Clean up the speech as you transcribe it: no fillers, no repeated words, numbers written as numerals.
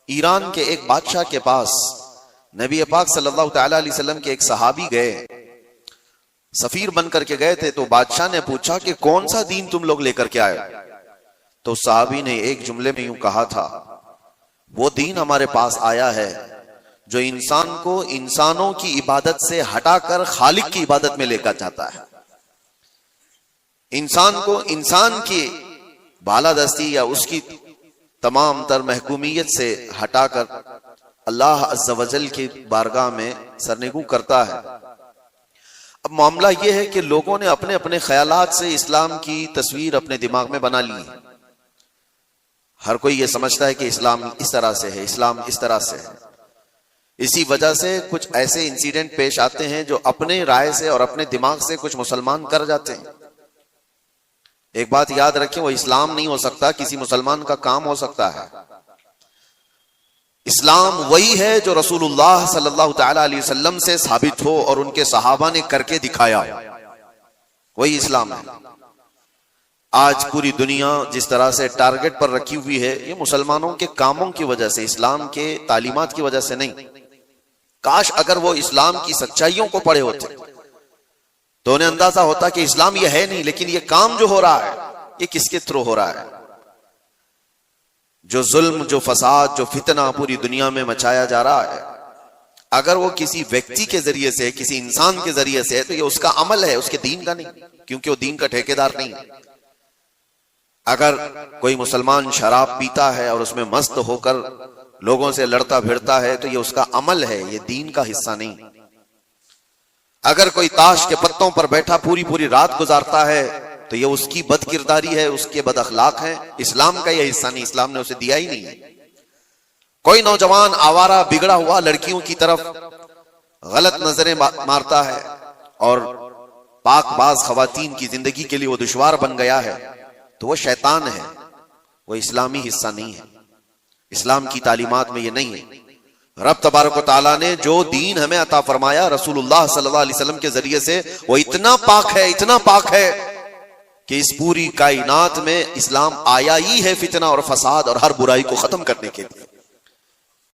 ایران کے ایک بادشاہ کے پاس نبی پاک صلی اللہ تعالی علیہ وسلم کے ایک صحابی گئے، سفیر بن کر کے گئے تھے. تو بادشاہ نے پوچھا کہ کون سا دین تم لوگ لے کر کے آئے؟ تو صحابی نے ایک جملے میں یوں کہا تھا، وہ دین ہمارے پاس آیا ہے جو انسان کو انسانوں کی عبادت سے ہٹا کر خالق کی عبادت میں لے کر جاتا ہے. انسان کو انسان کی بالادستی یا اس کی تمام تر محکومیت سے ہٹا کر اللہ عز و جل کی بارگاہ میں سرنگو کرتا ہے. اب معاملہ یہ ہے کہ لوگوں نے اپنے اپنے خیالات سے اسلام کی تصویر اپنے دماغ میں بنا لی. ہر کوئی یہ سمجھتا ہے کہ اسلام اس طرح سے ہے، اسلام اس طرح سے ہے. اسی وجہ سے کچھ ایسے انسیڈنٹ پیش آتے ہیں جو اپنے رائے سے اور اپنے دماغ سے کچھ مسلمان کر جاتے ہیں. ایک بات یاد رکھیں، وہ اسلام نہیں ہو سکتا، کسی مسلمان کا کام ہو سکتا ہے. اسلام وہی ہے جو رسول اللہ صلی اللہ تعالی علیہ وسلم سے ثابت ہو اور ان کے صحابہ نے کر کے دکھایا، وہی اسلام ہے. آج پوری دنیا جس طرح سے ٹارگٹ پر رکھی ہوئی ہے، یہ مسلمانوں کے کاموں کی وجہ سے، اسلام کے تعلیمات کی وجہ سے نہیں. کاش اگر وہ اسلام کی سچائیوں کو پڑھے ہوتے تو انہیں اندازہ ہوتا کہ اسلام یہ ہے نہیں، لیکن یہ کام جو ہو رہا ہے یہ کس کے تھرو ہو رہا ہے. جو ظلم، جو فساد، جو فتنہ پوری دنیا میں مچایا جا رہا ہے، اگر وہ کسی ویکتی کے ذریعے سے، کسی انسان کے ذریعے سے ہے تو یہ اس کا عمل ہے، اس کے دین کا نہیں، کیونکہ وہ دین کا ٹھیکیدار نہیں. اگر کوئی مسلمان شراب پیتا ہے اور اس میں مست ہو کر لوگوں سے لڑتا بھیڑتا ہے تو یہ اس کا عمل ہے، یہ دین کا حصہ نہیں. اگر کوئی تاش کے پتوں پر بیٹھا پوری پوری رات گزارتا ہے تو یہ اس کی بد کرداری ہے، اس کے بد اخلاق ہے، اسلام کا یہ حصہ نہیں، اسلام نے اسے دیا ہی نہیں ہے. کوئی نوجوان آوارہ بگڑا ہوا لڑکیوں کی طرف غلط نظریں مارتا ہے اور پاک باز خواتین کی زندگی کے لیے وہ دشوار بن گیا ہے تو وہ شیطان ہے، وہ اسلامی حصہ نہیں ہے. اسلام کی تعلیمات میں یہ نہیں ہے. رب تبارک و تعالیٰ نے جو دین ہمیں عطا فرمایا رسول اللہ صلی اللہ علیہ وسلم کے ذریعے سے، وہ اتنا پاک ہے، اتنا پاک ہے کہ اس پوری کائنات میں اسلام آیا ہی ہے فتنہ اور فساد اور ہر برائی کو ختم کرنے کے لیے.